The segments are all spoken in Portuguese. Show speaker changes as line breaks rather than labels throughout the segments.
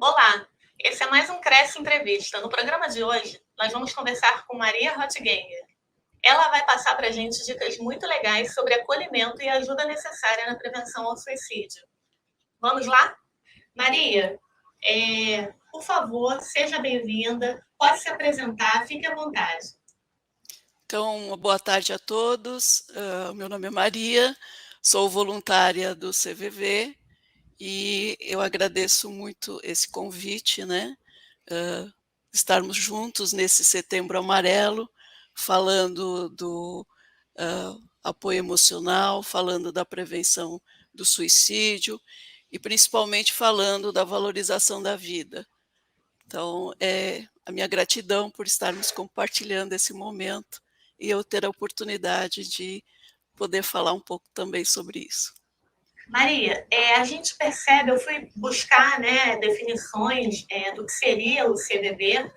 Olá, esse é mais um Cresce Entrevista. No programa de hoje, nós vamos conversar com Maria Hotganger. Ela vai passar para a gente dicas muito legais sobre acolhimento e ajuda necessária na prevenção ao suicídio. Vamos lá? Maria, por favor, seja bem-vinda, pode se apresentar, fique à vontade.
Então, boa tarde a todos. Meu nome é Maria, sou voluntária do CVV e eu agradeço muito esse convite, né? Estarmos juntos nesse Setembro Amarelo, falando do apoio emocional, falando da prevenção do suicídio e principalmente falando da valorização da vida. Então, a minha gratidão por estarmos compartilhando esse momento e eu ter a oportunidade de poder falar um pouco também sobre isso.
Maria, a gente percebe, eu fui buscar, né, definições do que seria o CVV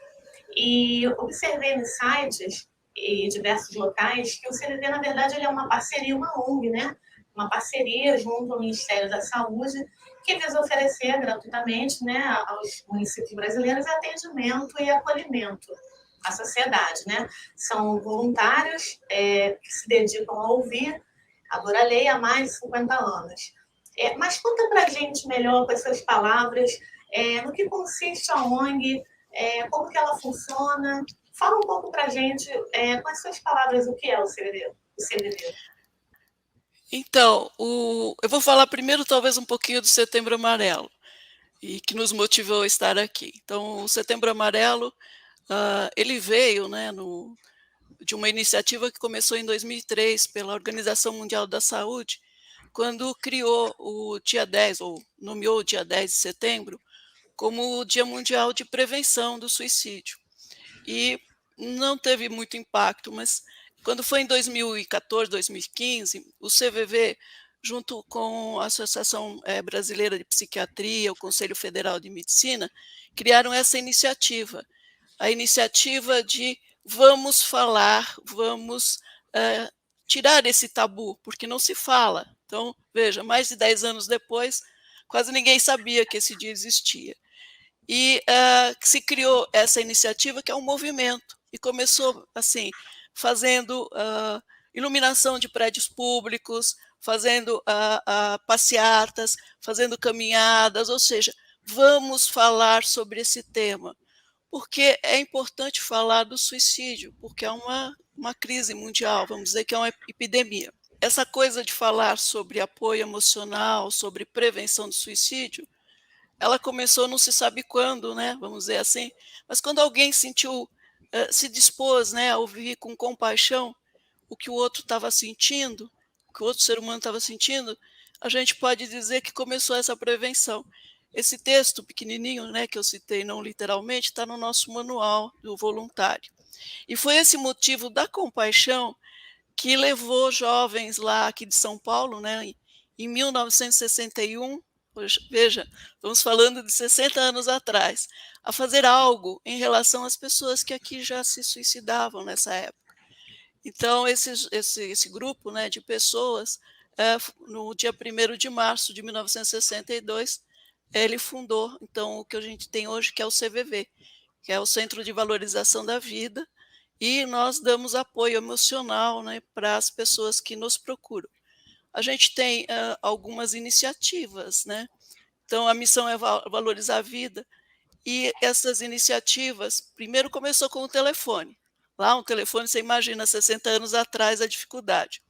e observei nos sites e diversos locais que o CVV, na verdade, ele é uma parceria, uma ONG, né? Uma parceria junto ao Ministério da Saúde, que visa oferecer gratuitamente, né, aos municípios brasileiros atendimento e acolhimento à sociedade, né? São voluntários que se dedicam a ouvir a Doralei há mais de 50 anos. Mas conta para a gente melhor, com as suas palavras, no que consiste a ONG, como que ela funciona. Fala um pouco para a gente, com as suas palavras, o que é o CVV.
Então, eu vou falar primeiro talvez um pouquinho do Setembro Amarelo, e que nos motivou a estar aqui. Então, o Setembro Amarelo, ele veio, né, de uma iniciativa que começou em 2003 pela Organização Mundial da Saúde, quando criou o dia 10, ou nomeou o dia 10 de setembro, como o Dia Mundial de Prevenção do Suicídio. E não teve muito impacto, mas quando foi em 2014, 2015, o CVV, junto com a Associação Brasileira de Psiquiatria, o Conselho Federal de Medicina, criaram essa iniciativa, a iniciativa de vamos falar, vamos tirar esse tabu, porque não se fala. Então, veja, mais de 10 anos depois, quase ninguém sabia que esse dia existia. E se criou essa iniciativa, que é um movimento, e começou assim, fazendo iluminação de prédios públicos, fazendo passeatas, fazendo caminhadas, ou seja, vamos falar sobre esse tema, porque é importante falar do suicídio, porque é uma crise mundial, vamos dizer que é uma epidemia. Essa coisa de falar sobre apoio emocional, sobre prevenção do suicídio, ela começou não se sabe quando, né, vamos dizer assim, mas quando alguém sentiu, se dispôs, né, a ouvir com compaixão o que o outro estava sentindo, o que o outro ser humano estava sentindo, a gente pode dizer que começou essa prevenção. Esse texto pequenininho, né, que eu citei, não literalmente, está no nosso manual do voluntário. E foi esse motivo da compaixão que levou jovens lá aqui de São Paulo, né, em 1961, veja, estamos falando de 60 anos atrás, a fazer algo em relação às pessoas que aqui já se suicidavam nessa época. Então, esse grupo, né, de pessoas, no dia 1º de março de 1962, ele fundou, então, o que a gente tem hoje, que é o CVV, que é o Centro de Valorização da Vida, e nós damos apoio emocional, né, para as pessoas que nos procuram. A gente tem algumas iniciativas, né? Então, a missão é valorizar a vida, e essas iniciativas, primeiro começou com o telefone. Lá, um telefone, você imagina, 60 anos atrás, a dificuldade.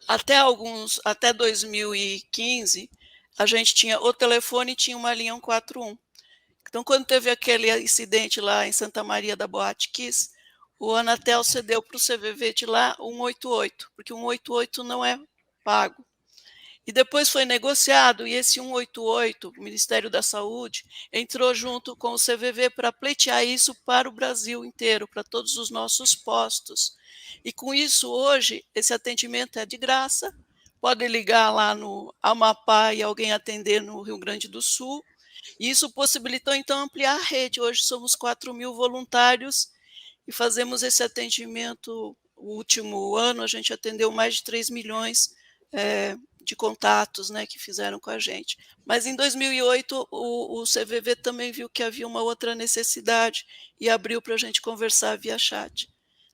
Até 2015, a gente tinha o telefone e tinha uma linha 141. Então, quando teve aquele incidente lá em Santa Maria da Boate Kiss, o Anatel cedeu para o CVV de lá 188, porque 188 não é pago. E depois foi negociado, e esse 188, o Ministério da Saúde, entrou junto com o CVV para pleitear isso para o Brasil inteiro, para todos os nossos postos. E com isso, hoje, esse atendimento é de graça, pode ligar lá no Amapá e alguém atender no Rio Grande do Sul. E isso possibilitou, então, ampliar a rede. Hoje somos 4.000 voluntários e fazemos esse atendimento. O último ano, a gente atendeu mais de 3 milhões de contatos, né, que fizeram com a gente. Mas em 2008 o CVV também viu que havia uma outra necessidade e abriu para a gente conversar via chat.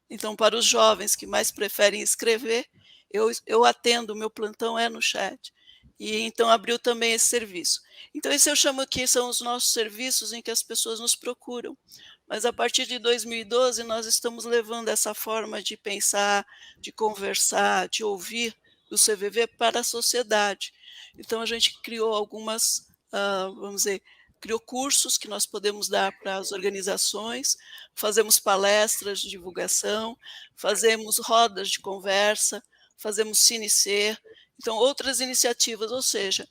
Então, para os jovens que mais preferem escrever, eu atendo, o meu plantão é no chat. E então abriu também esse serviço. Então, esse eu chamo que são os nossos serviços em que as pessoas nos procuram. Mas a partir de 2012, nós estamos levando essa forma de pensar, de conversar, de ouvir do CVV para a sociedade. Então, a gente criou algumas, vamos dizer, criou cursos que nós podemos dar para as organizações, fazemos palestras de divulgação, fazemos rodas de conversa, fazemos cinecer, então outras iniciativas, ou seja,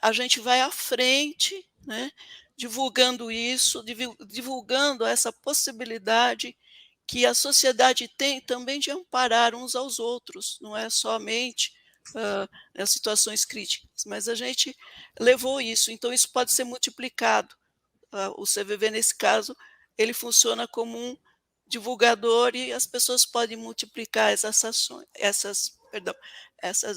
a gente vai à frente, né, divulgando isso, divulgando essa possibilidade que a sociedade tem também de amparar uns aos outros, não é somente nas situações críticas, mas a gente levou isso, então isso pode ser multiplicado. O CVV, nesse caso, ele funciona como um divulgador e as pessoas podem multiplicar essas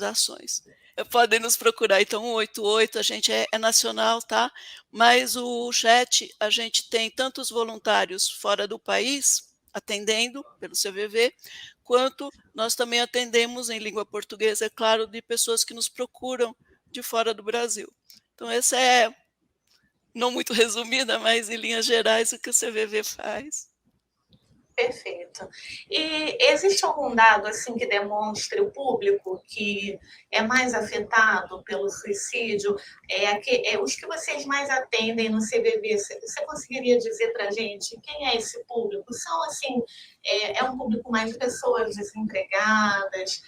ações. Podem nos procurar, então, 188, a gente é nacional, tá? Mas o chat, a gente tem tantos voluntários fora do país, atendendo pelo CVV, quanto nós também atendemos em língua portuguesa, é claro, de pessoas que nos procuram de fora do Brasil. Então, essa é, não muito resumida, mas em linhas gerais, o que o CVV faz.
Perfeito. E existe algum dado assim que demonstre o público que é mais afetado pelo suicídio? Os que vocês mais atendem no CVV, você conseguiria dizer para a gente quem é esse público? São assim, é um público mais de pessoas desempregadas?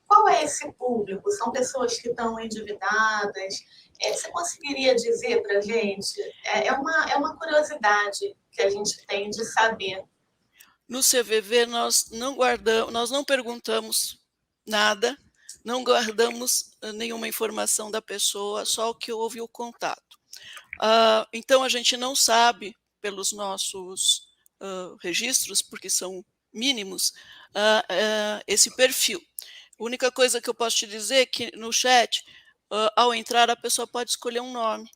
Qual é esse público? São pessoas que estão endividadas? Você conseguiria dizer para a gente? É uma curiosidade que a gente tem de saber.
No CVV, nós não perguntamos nada, não guardamos nenhuma informação da pessoa, só o que houve o contato. Então, a gente não sabe, pelos nossos registros, porque são mínimos, esse perfil. A única coisa que eu posso te dizer é que no chat, ao entrar, a pessoa pode escolher um nome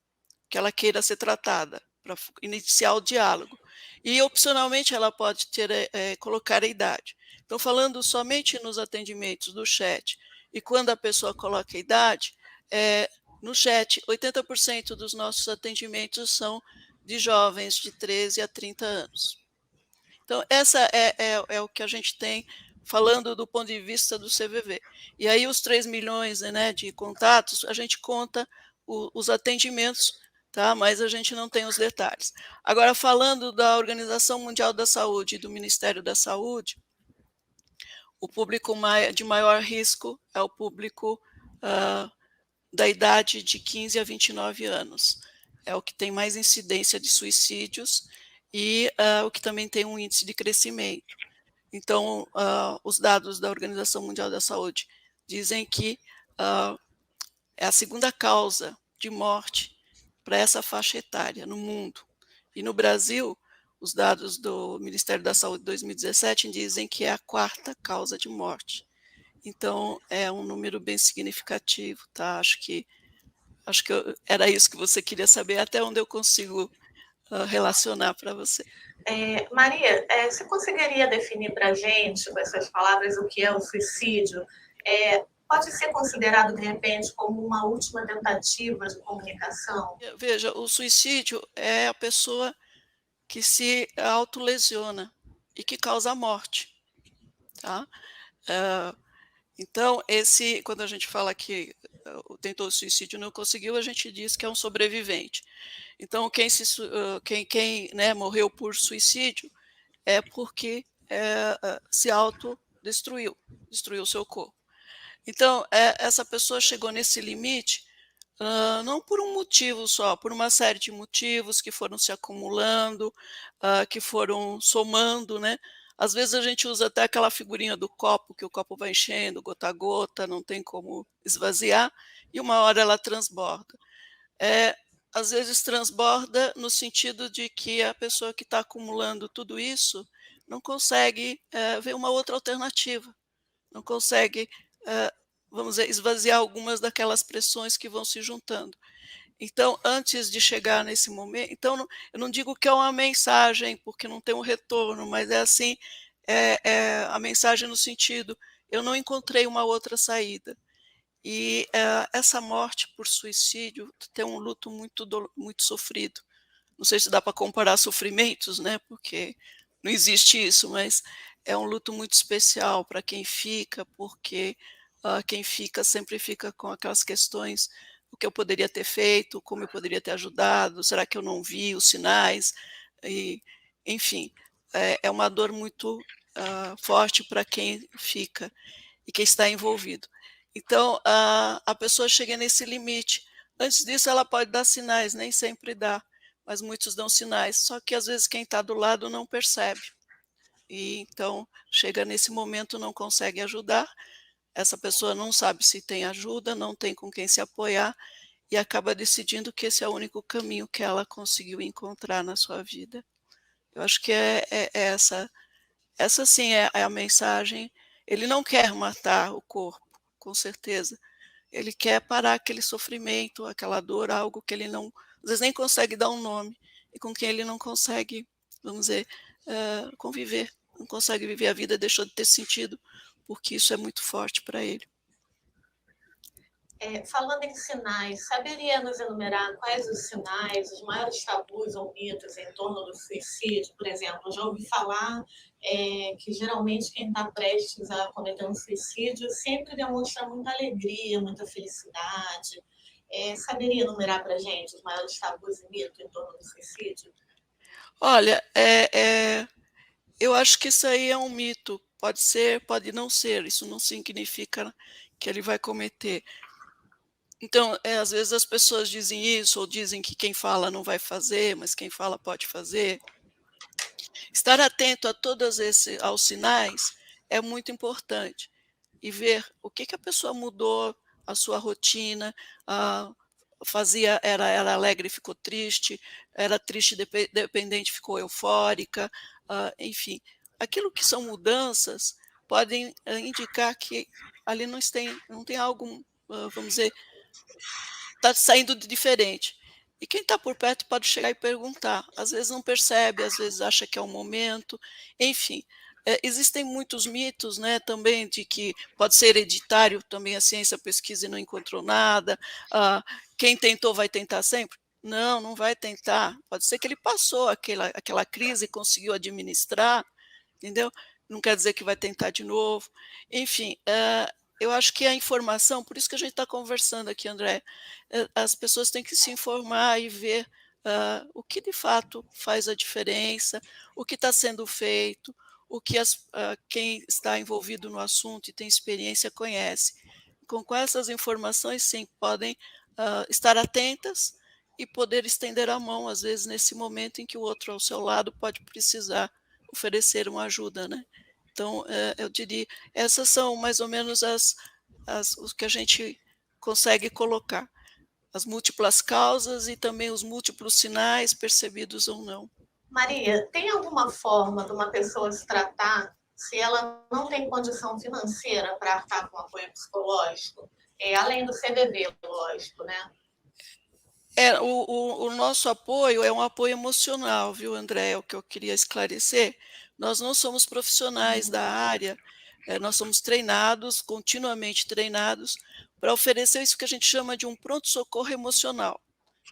que ela queira ser tratada, para iniciar o diálogo. E, opcionalmente, ela pode colocar a idade. Então, falando somente nos atendimentos do chat, e quando a pessoa coloca a idade, no chat, 80% dos nossos atendimentos são de jovens de 13 a 30 anos. Então, essa é o que a gente tem falando do ponto de vista do CVV. E aí os 3 milhões, né, de contatos, a gente conta os atendimentos, tá? Mas a gente não tem os detalhes. Agora, falando da Organização Mundial da Saúde e do Ministério da Saúde, o público de maior risco é o público da idade de 15 a 29 anos. É o que tem mais incidência de suicídios e o que também tem um índice de crescimento. Então, os dados da Organização Mundial da Saúde dizem que é a segunda causa de morte para essa faixa etária no mundo. E no Brasil, os dados do Ministério da Saúde de 2017 dizem que é a quarta causa de morte. Então, é um número bem significativo, tá? Acho que era isso que você queria saber, até onde eu consigo relacionar para você.
Maria, você conseguiria definir para a gente, com essas palavras, o que é o suicídio? Pode ser considerado, de repente, como uma última tentativa de comunicação?
Veja, o suicídio é a pessoa que se autolesiona e que causa a morte, tá? Então, quando a gente fala que tentou suicídio e não conseguiu, a gente diz que é um sobrevivente. Então, quem né, morreu por suicídio é porque se autodestruiu, destruiu o seu corpo. Então, essa pessoa chegou nesse limite não por um motivo só, por uma série de motivos que foram se acumulando, que foram somando, né? Às vezes a gente usa até aquela figurinha do copo, que o copo vai enchendo, gota a gota, não tem como esvaziar, e uma hora ela transborda. Às vezes transborda no sentido de que a pessoa que está acumulando tudo isso não consegue ver uma outra alternativa, não consegue vamos dizer, esvaziar algumas daquelas pressões que vão se juntando. Então, antes de chegar nesse momento, então eu não digo que é uma mensagem, porque não tem um retorno, mas é assim, é a mensagem no sentido: eu não encontrei uma outra saída. E, essa morte por suicídio tem um luto muito sofrido. Não sei se dá para comparar sofrimentos, né, porque não existe isso, mas é um luto muito especial para quem fica, porque, quem fica sempre fica com aquelas questões: "O que eu poderia ter feito? Como eu poderia ter ajudado? Será que eu não vi os sinais?" E, enfim, é uma dor muito, forte para quem fica e quem está envolvido. Então, a pessoa chega nesse limite. Antes disso, ela pode dar sinais, nem sempre dá, mas muitos dão sinais, só que às vezes quem está do lado não percebe. E então chega nesse momento, não consegue ajudar, essa pessoa não sabe se tem ajuda, não tem com quem se apoiar e acaba decidindo que esse é o único caminho que ela conseguiu encontrar na sua vida. Eu acho que é essa sim é a mensagem. Ele não quer matar o corpo, com certeza. Ele quer parar aquele sofrimento, aquela dor, algo que ele não às vezes nem consegue dar um nome, e com quem ele não consegue, vamos dizer, conviver, não consegue viver a vida, deixou de ter sentido, porque isso é muito forte para ele.
Falando em sinais, saberia nos enumerar quais os sinais, os maiores tabus ou mitos em torno do suicídio? Por exemplo, já ouvi falar que geralmente quem está prestes a cometer um suicídio sempre demonstra muita alegria, muita felicidade. Saberia enumerar para a gente os maiores tabus e mitos em torno do suicídio?
Olha, eu acho que isso aí é um mito, pode ser, pode não ser, isso não significa que ele vai cometer. Então, às vezes as pessoas dizem isso, ou dizem que quem fala não vai fazer, mas quem fala pode fazer. Estar atento a todos aos sinais é muito importante e ver o que que a pessoa mudou, a sua rotina, ah, era alegre e ficou triste, era triste dependente ficou eufórica, enfim, aquilo que são mudanças podem, indicar que ali não tem algo, vamos dizer, está saindo de diferente. E quem está por perto pode chegar e perguntar. Às vezes não percebe, às vezes acha que é o momento, enfim. Existem muitos mitos, né, também de que pode ser hereditário, também a ciência pesquisa e não encontrou nada. Quem tentou vai tentar sempre? Não, não vai tentar. Pode ser que ele passou aquela crise e conseguiu administrar, entendeu? Não quer dizer que vai tentar de novo. Enfim, eu acho que a informação, por isso que a gente está conversando aqui, André, as pessoas têm que se informar e ver, o que de fato faz a diferença, o que está sendo feito, o que quem está envolvido no assunto e tem experiência conhece. Com essas informações, sim, podem, estar atentas e poder estender a mão, às vezes, nesse momento em que o outro ao seu lado pode precisar oferecer uma ajuda, né. Então, eu diria, essas são mais ou menos os que a gente consegue colocar, as múltiplas causas e também os múltiplos sinais, percebidos ou não.
Maria, tem alguma forma de uma pessoa se tratar se ela não tem condição financeira para arcar com apoio psicológico? Além do CDB, lógico, né?
O nosso apoio é um apoio emocional, viu, André, é o que eu queria esclarecer. Nós não somos profissionais da área, nós somos treinados, continuamente treinados, para oferecer isso que a gente chama de um pronto-socorro emocional.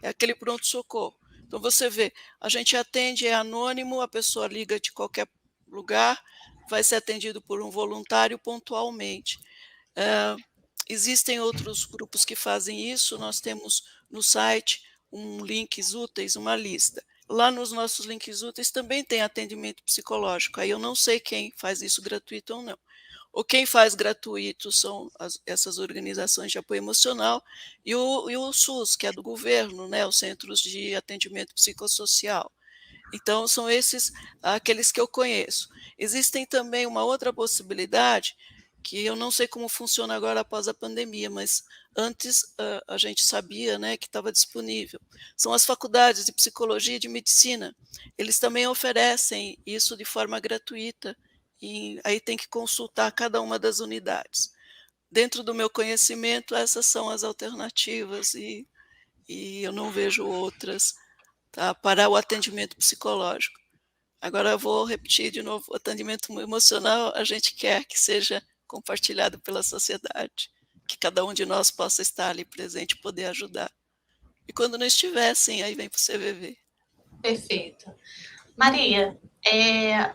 É aquele pronto-socorro. Então você vê, a gente atende, é anônimo, a pessoa liga de qualquer lugar, vai ser atendido por um voluntário pontualmente. Hã, existem outros grupos que fazem isso, nós temos no site links úteis, uma lista. Lá nos nossos links úteis também tem atendimento psicológico, aí eu não sei quem faz isso gratuito ou não. Ou quem faz gratuito são essas organizações de apoio emocional e o SUS, que é do governo, né, os Centros de Atendimento Psicossocial. Então são esses aqueles que eu conheço. Existem também uma outra possibilidade, que eu não sei como funciona agora após a pandemia, mas antes, a gente sabia, né, que estava disponível. São as faculdades de psicologia e de medicina. Eles também oferecem isso de forma gratuita, e aí tem que consultar cada uma das unidades. dentro do meu conhecimento, essas são as alternativas e eu não vejo outras, tá, para o atendimento psicológico. Agora eu vou repetir de novo, o atendimento emocional a gente quer que seja compartilhado pela sociedade, que cada um de nós possa estar ali presente e poder ajudar. E quando não estiver, sim, aí vem para o CVV.
Perfeito. Maria,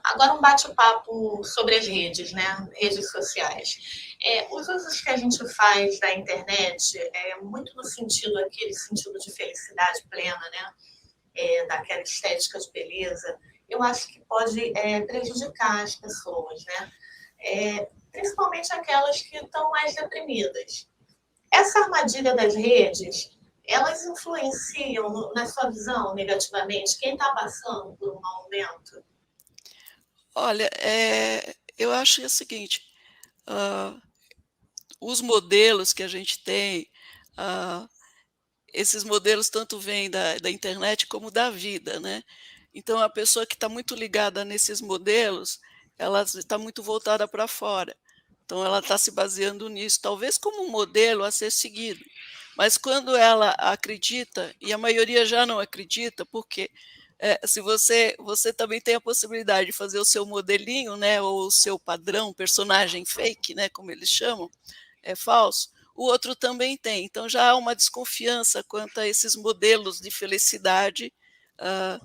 agora um bate-papo sobre as redes, né? Redes sociais. Os usos que a gente faz da internet é muito no sentido, aquele sentido de felicidade plena, né? Daquela estética de beleza, eu acho que pode prejudicar as pessoas, né? Principalmente aquelas que estão mais deprimidas. Essa armadilha das redes, elas influenciam, na sua visão, negativamente, quem está passando por um mau momento?
Olha, eu acho que é o seguinte, hã, os modelos que a gente tem, hã, esses modelos tanto vêm da internet como da vida, né. Então a pessoa que está muito ligada nesses modelos, ela está muito voltada para fora. Então ela está se baseando nisso, talvez como um modelo a ser seguido. Mas quando ela acredita, e a maioria já não acredita, porque, se você também tem a possibilidade de fazer o seu modelinho, né, ou o seu padrão, personagem fake, né, como eles chamam, é falso, o outro também tem. Então já há uma desconfiança quanto a esses modelos de felicidade, hã,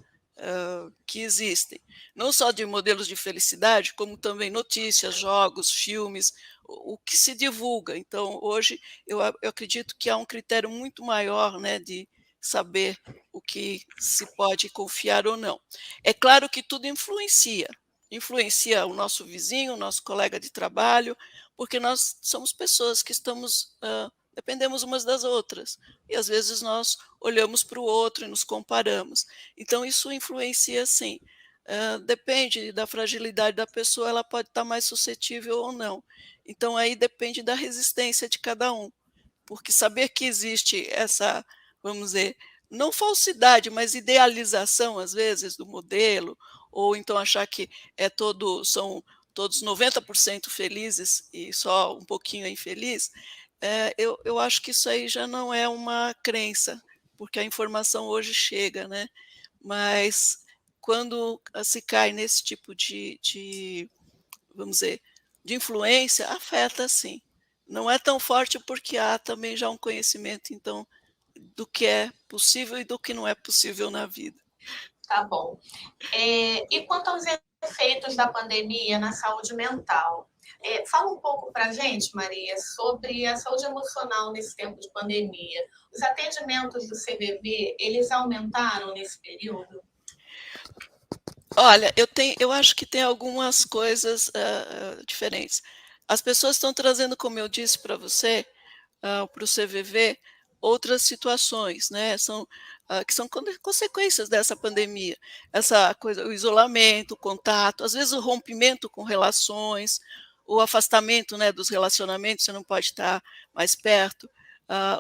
que existem. Não só de modelos de felicidade, como também notícias, jogos, filmes, o que se divulga. Então hoje eu acredito que há um critério muito maior, né, de saber o que se pode confiar ou não. É claro que tudo influencia o nosso vizinho, o nosso colega de trabalho, porque nós somos pessoas que estamos, dependemos umas das outras, e às vezes nós olhamos para o outro e nos comparamos. Então isso influencia sim. Depende da fragilidade da pessoa, ela pode estar mais suscetível ou não. Então aí depende da resistência de cada um, porque saber que existe essa, vamos dizer, não falsidade, mas idealização, às vezes, do modelo, ou então achar que são todos 90% felizes e só um pouquinho é infeliz, eu acho que isso aí já não é uma crença, porque a informação hoje chega, né. Mas quando se cai nesse tipo de vamos dizer, de influência, afeta sim. Não é tão forte, porque há também já um conhecimento, então, do que é possível e do que não é possível na vida.
Tá bom. E quanto aos efeitos da pandemia na saúde mental? Fala um pouco para a gente, Maria, sobre a saúde emocional nesse tempo de pandemia. Os atendimentos do CVV, eles aumentaram nesse período?
Olha, eu acho que tem algumas coisas, diferentes. As pessoas estão trazendo, como eu disse para você, para o CVV, outras situações, né, que são consequências dessa pandemia. Essa coisa, o isolamento, o contato, às vezes o rompimento com relações, o afastamento, né, dos relacionamentos, você não pode estar mais perto,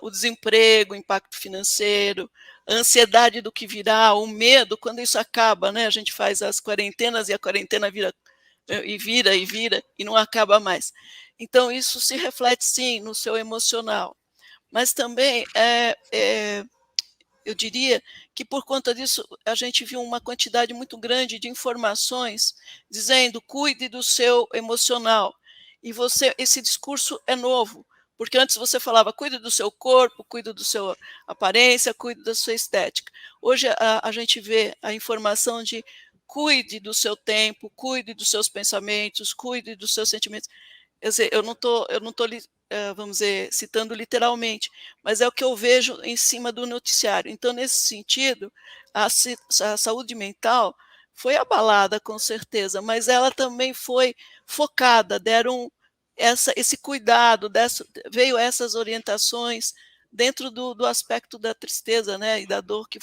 o desemprego, o impacto financeiro, a ansiedade do que virá, o medo, quando isso acaba, né, a gente faz as quarentenas e a quarentena vira e não acaba mais. Então isso se reflete sim no seu emocional, mas também, eu diria que por conta disso a gente viu uma quantidade muito grande de informações dizendo: "Cuide do seu emocional", e esse discurso é novo, porque antes você falava: "Cuide do seu corpo, cuide do seu aparência, cuide da sua estética". Hoje a gente vê a informação de: "Cuide do seu tempo, cuide dos seus pensamentos, cuide dos seus sentimentos". Quer dizer, eu não tô vamos dizer, citando literalmente, mas é o que eu vejo em cima do noticiário. Então, nesse sentido, a saúde mental foi abalada, com certeza, mas ela também foi focada, deram esse cuidado, veio essas orientações dentro do aspecto da tristeza, né, e da dor que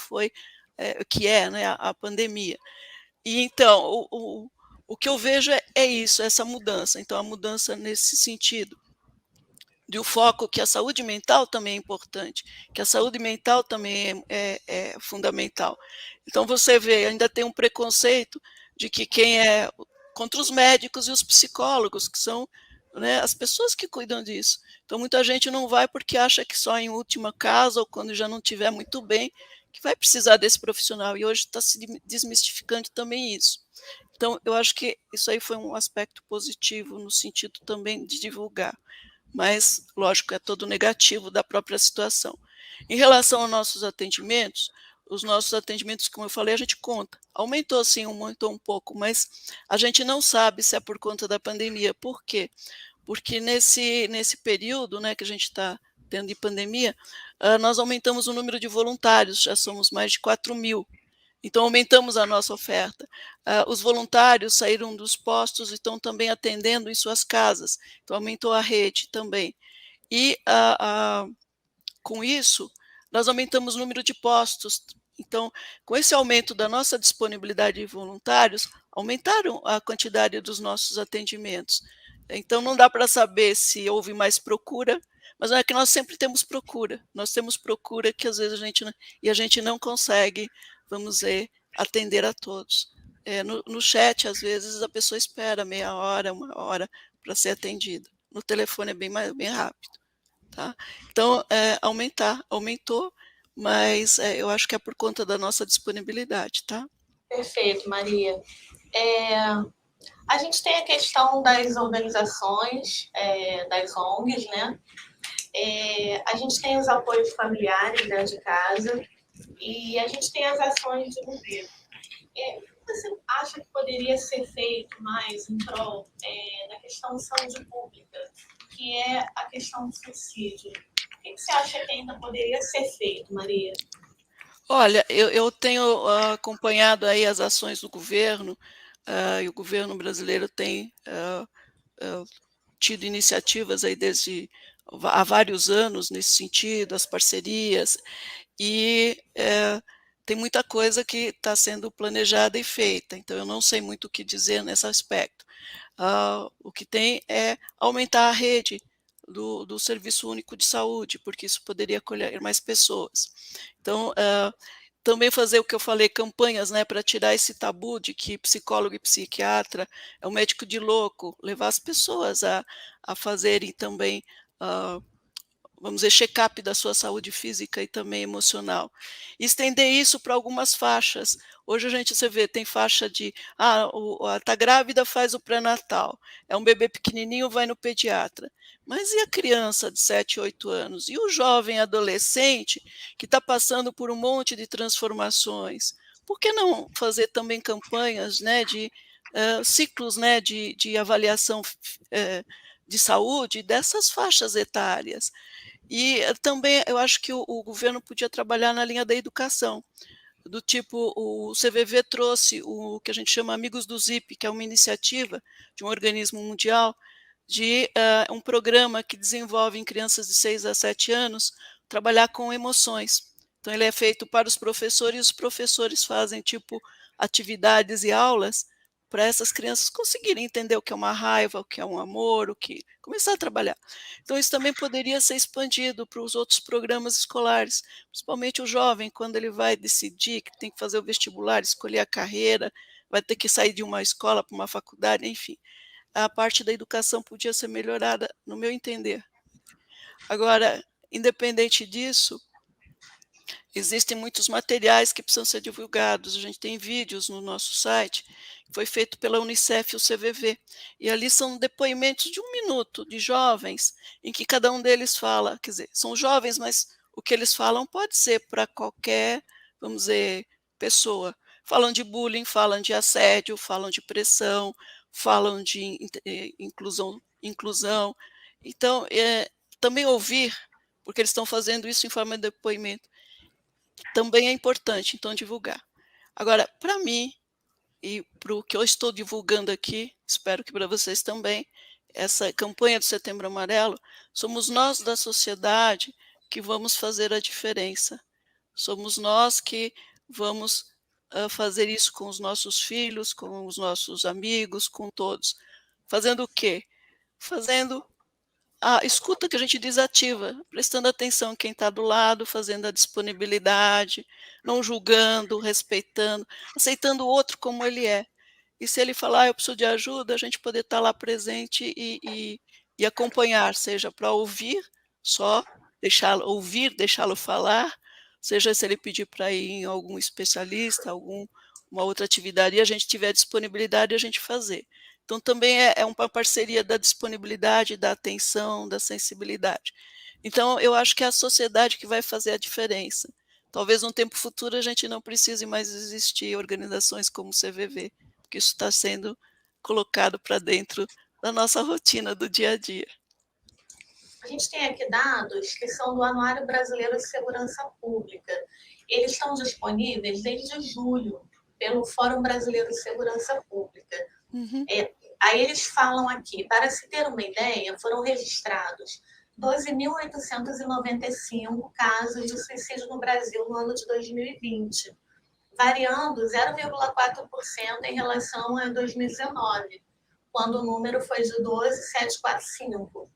é, né, a pandemia. E então, o que eu vejo é isso, essa mudança. Então, a mudança nesse sentido, de o foco que a saúde mental também é importante, que a saúde mental também é fundamental. Então, você vê, ainda tem um preconceito de que quem é contra os médicos e os psicólogos, que são né, as pessoas que cuidam disso. Então muita gente não vai porque acha que só em última casa ou quando já não estiver muito bem, que vai precisar desse profissional, e hoje está se desmistificando também isso. Então eu acho que isso aí foi um aspecto positivo no sentido também de divulgar, mas lógico, é todo negativo da própria situação. Em relação aos nossos atendimentos, os nossos atendimentos, como eu falei, a gente conta. Aumentou sim, aumentou um pouco, mas a gente não sabe se é por conta da pandemia. Por quê? Porque nesse período, né, que a gente está tendo de pandemia, nós aumentamos o número de voluntários, já somos mais de 4.000. Então aumentamos a nossa oferta. Os voluntários saíram dos postos e estão também atendendo em suas casas, então aumentou a rede também. E com isso, nós aumentamos o número de postos. Então, com esse aumento da nossa disponibilidade de voluntários, aumentaram a quantidade dos nossos atendimentos. Então, não dá para saber se houve mais procura, mas é que nós sempre temos procura. Nós temos procura que às vezes a gente não consegue, vamos dizer, atender a todos. No chat, às vezes, a pessoa espera meia hora, 1 hora para ser atendida. No telefone é bem rápido. Tá? Então, aumentou, mas eu acho que é por conta da nossa disponibilidade, tá?
Perfeito, Maria. A gente tem a questão das organizações, das ONGs, né? A gente tem os apoios familiares dentro de casa e a gente tem as ações de governo. Você acha que poderia ser feito mais em prol da questão de saúde pública, que é a questão do suicídio? O que você acha que ainda poderia ser feito, Maria?
Olha, eu tenho acompanhado aí as ações do governo, e o governo brasileiro tem tido iniciativas aí desde há vários anos nesse sentido, as parcerias, e tem muita coisa que está sendo planejada e feita, então eu não sei muito o que dizer nesse aspecto. O que tem é aumentar a rede do Serviço Único de Saúde, porque isso poderia acolher mais pessoas. Então, também fazer o que eu falei, campanhas, né, para tirar esse tabu de que psicólogo e psiquiatra é um médico de louco, levar as pessoas a fazerem também, vamos dizer, check-up da sua saúde física e também emocional. E estender isso para algumas faixas. Hoje você vê, tem faixa de, tá grávida, faz o pré-natal, é um bebê pequenininho, vai no pediatra. Mas e a criança de 7, 8 anos? E o jovem adolescente que está passando por um monte de transformações? Por que não fazer também campanhas, né, de ciclos, né, de avaliação de saúde dessas faixas etárias? E também eu acho que o governo podia trabalhar na linha da educação, do tipo, o CVV trouxe o que a gente chama Amigos do Zip, que é uma iniciativa de um organismo mundial, de um programa que desenvolve em crianças de 6 a 7 anos, trabalhar com emoções. Então ele é feito para os professores, e os professores fazem, tipo, atividades e aulas para essas crianças conseguirem entender o que é uma raiva, o que é um amor, começar a trabalhar. Então isso também poderia ser expandido para os outros programas escolares, principalmente o jovem, quando ele vai decidir que tem que fazer o vestibular, escolher a carreira, vai ter que sair de uma escola para uma faculdade, enfim. A parte da educação podia ser melhorada, no meu entender. Agora, independente disso, existem muitos materiais que precisam ser divulgados. A gente tem vídeos no nosso site, que foi feito pela Unicef e o CVV, e ali são depoimentos de 1 minuto de jovens, em que cada um deles fala, quer dizer, são jovens, mas o que eles falam pode ser para qualquer, vamos dizer, pessoa. Falam de bullying, falam de assédio, falam de pressão, falam de inclusão. Então, também ouvir, porque eles estão fazendo isso em forma de depoimento, também é importante, então, divulgar. Agora, para mim, e para o que eu estou divulgando aqui, espero que para vocês também, essa campanha do Setembro Amarelo, somos nós da sociedade que vamos fazer a diferença. Somos nós que vamos fazer isso com os nossos filhos, com os nossos amigos, com todos. Fazendo o quê? Fazendo a escuta que a gente desativa, prestando atenção em quem está do lado, fazendo a disponibilidade, não julgando, respeitando, aceitando o outro como ele é. E se ele falar, eu preciso de ajuda, a gente poder estar lá presente e acompanhar, seja para ouvir, só deixá-lo ouvir, deixá-lo falar, seja se ele pedir para ir em algum especialista, uma outra atividade e a gente tiver disponibilidade, a gente fazer. Então também é uma parceria da disponibilidade, da atenção, da sensibilidade. Então eu acho que é a sociedade que vai fazer a diferença. Talvez num tempo futuro a gente não precise mais existir organizações como o CVV, porque isso está sendo colocado para dentro da nossa rotina do dia a dia.
A gente tem aqui dados que são do Anuário Brasileiro de Segurança Pública. Eles estão disponíveis desde julho pelo Fórum Brasileiro de Segurança Pública.
Uhum.
Aí eles falam aqui, para se ter uma ideia, foram registrados 12.895 casos de suicídio no Brasil no ano de 2020, variando 0,4% em relação a 2019, quando o número foi de 12.745.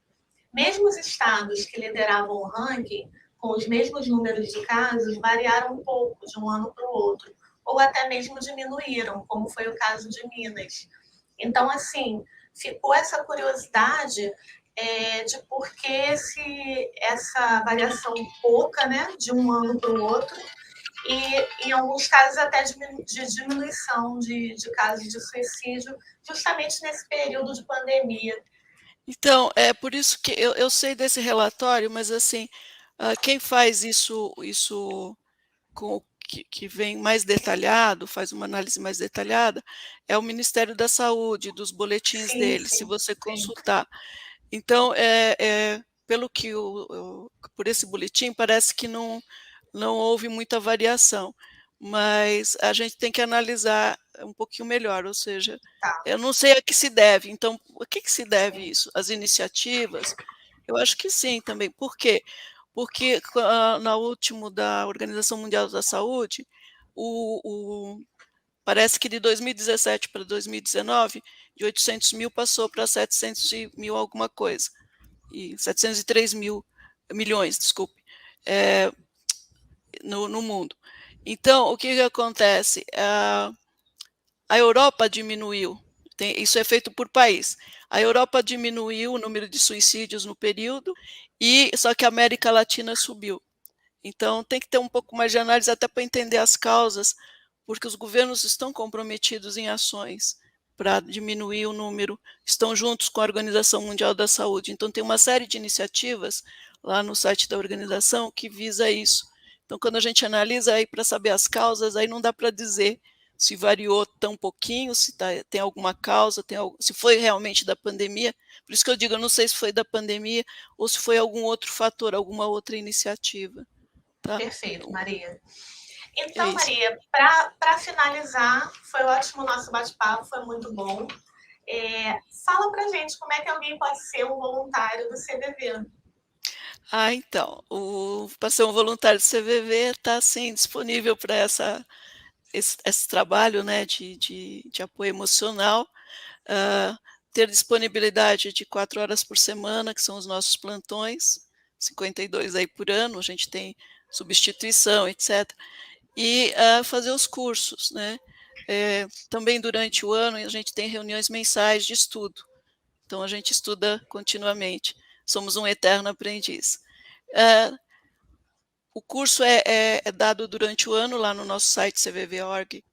Mesmo os estados que lideravam o ranking, com os mesmos números de casos, variaram um pouco de um ano para o outro, ou até mesmo diminuíram, como foi o caso de Minas. Então, assim, ficou essa curiosidade de por que essa variação pouca, né, de um ano para o outro, e em alguns casos até de diminuição de casos de suicídio, justamente nesse período de pandemia.
Então, é por isso que eu sei desse relatório, mas assim, quem faz isso com que vem mais detalhado, faz uma análise mais detalhada, é o Ministério da Saúde, dos boletins
Sim,
deles, se
sim,
você
sim.
consultar. Então, pelo que por esse boletim, parece que não houve muita variação, mas a gente tem que analisar um pouquinho melhor, ou seja,
Tá,
eu não sei a que se deve. Então, a que se deve
sim.
isso? As iniciativas? Eu acho que sim também. Por quê? Porque na último da Organização Mundial da Saúde, parece que de 2017 para 2019, de 800.000 passou para 700.000 alguma coisa, e 703 milhões, desculpe, no mundo. Então, o que acontece? A Europa diminuiu, isso é feito por país. A Europa diminuiu o número de suicídios no período, só que a América Latina subiu. Então, tem que ter um pouco mais de análise até para entender as causas, porque os governos estão comprometidos em ações para diminuir o número, estão juntos com a Organização Mundial da Saúde. Então, tem uma série de iniciativas lá no site da organização que visa isso. Então, quando a gente analisa aí para saber as causas, aí não dá para dizer se variou tão pouquinho, se tem alguma causa, se foi realmente da pandemia. Por isso que eu digo, eu não sei se foi da pandemia ou se foi algum outro fator, alguma outra iniciativa. Tá?
Perfeito, Maria.
É
Então,
isso.
Maria, para finalizar, foi ótimo o nosso bate-papo, foi muito bom. Fala para gente como é que alguém pode ser um voluntário do CVV.
Então, para ser um voluntário do CVV está assim, disponível para esse trabalho, né, de apoio emocional, ter disponibilidade de 4 horas por semana, que são os nossos plantões, 52 aí por ano, a gente tem substituição, etc. E fazer os cursos, né? Também durante o ano a gente tem reuniões mensais de estudo, então a gente estuda continuamente, somos um eterno aprendiz. O curso é dado durante o ano lá no nosso site cvvorg.org.br,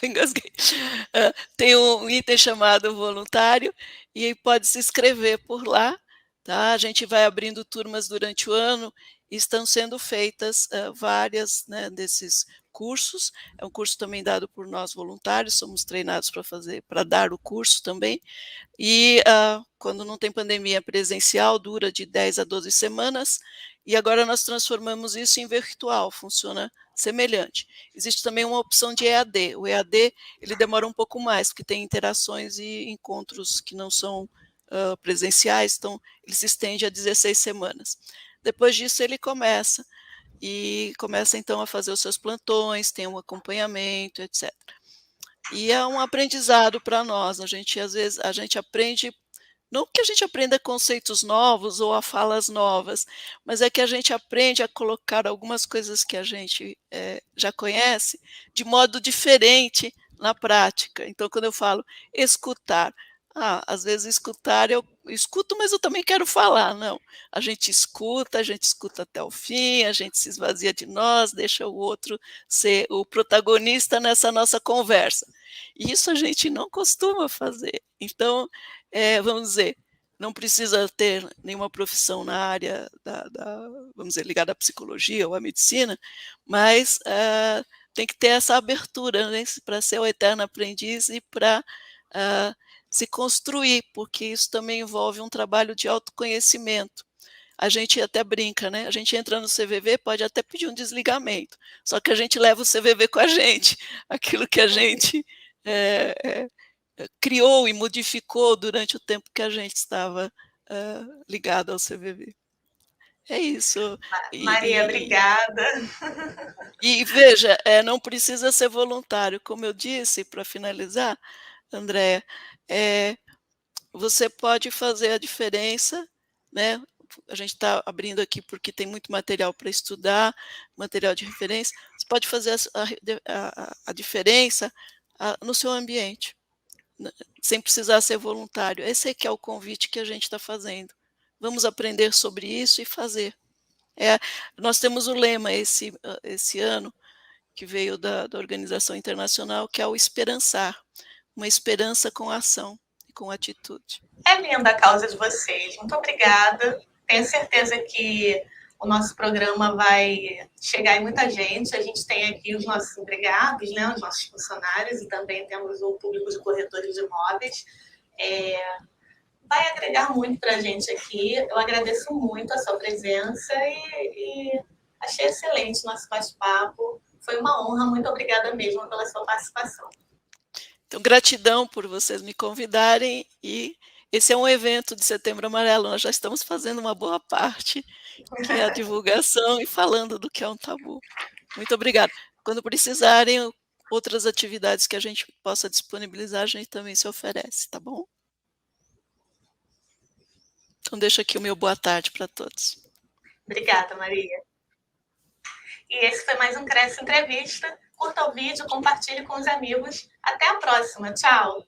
engasguei. Tem um item chamado voluntário e aí pode se inscrever por lá, tá? A gente vai abrindo turmas durante o ano e estão sendo feitas várias, né, desses cursos. É um curso também dado por nós voluntários, somos treinados para dar o curso também. E quando não tem pandemia presencial, dura de 10 a 12 semanas, e agora nós transformamos isso em virtual, funciona semelhante. Existe também uma opção de EAD. O EAD ele demora um pouco mais, porque tem interações e encontros que não são presenciais, então ele se estende a 16 semanas. Depois disso ele começa então a fazer os seus plantões, tem um acompanhamento, etc. E é um aprendizado para nós, às vezes a gente aprende, não que a gente aprenda conceitos novos ou a falas novas, mas é que a gente aprende a colocar algumas coisas que a gente já conhece de modo diferente na prática. Então, quando eu falo escutar, Às vezes escutar, eu escuto, mas eu também quero falar. Não, a gente escuta até o fim, a gente se esvazia de nós, deixa o outro ser o protagonista nessa nossa conversa. E isso a gente não costuma fazer. Então, vamos dizer, não precisa ter nenhuma profissão na área vamos dizer, ligada à psicologia ou à medicina, mas, tem que ter essa abertura, né, para ser o eterno aprendiz e para, se construir, porque isso também envolve um trabalho de autoconhecimento. A gente até brinca, né, a gente entra no CVV, pode até pedir um desligamento, só que a gente leva o CVV com a gente, aquilo que a gente, criou e modificou durante o tempo que a gente estava, ligado ao CVV. É isso.
Maria,
E
obrigada.
veja, não precisa ser voluntário, como eu disse, para finalizar, Andréia, você pode fazer a diferença, né, a gente está abrindo aqui porque tem muito material para estudar, material de referência, você pode fazer a diferença, no seu ambiente, né, sem precisar ser voluntário. Esse é que é o convite que a gente está fazendo. Vamos aprender sobre isso e fazer. Nós temos o lema esse ano, que veio da organização internacional, que é o esperançar, uma esperança com ação e com atitude.
É linda a causa de vocês. Muito obrigada. Tenho certeza que o nosso programa vai chegar em muita gente. A gente tem aqui os nossos empregados, né, os nossos funcionários, e também temos o público de corretores de imóveis. Vai agregar muito para a gente aqui. Eu agradeço muito a sua presença e achei excelente o nosso bate-papo. Foi uma honra. Muito obrigada mesmo pela sua participação.
Então, gratidão por vocês me convidarem, e esse é um evento de Setembro Amarelo, nós já estamos fazendo uma boa parte, que é a divulgação e falando do que é um tabu. Muito obrigada. Quando precisarem, outras atividades que a gente possa disponibilizar, a gente também se oferece, tá bom? Então deixo aqui o meu boa tarde para todos.
Obrigada, Maria. E esse foi mais um Cresce Entrevista. Curta o vídeo, compartilhe com os amigos. Até a próxima. Tchau!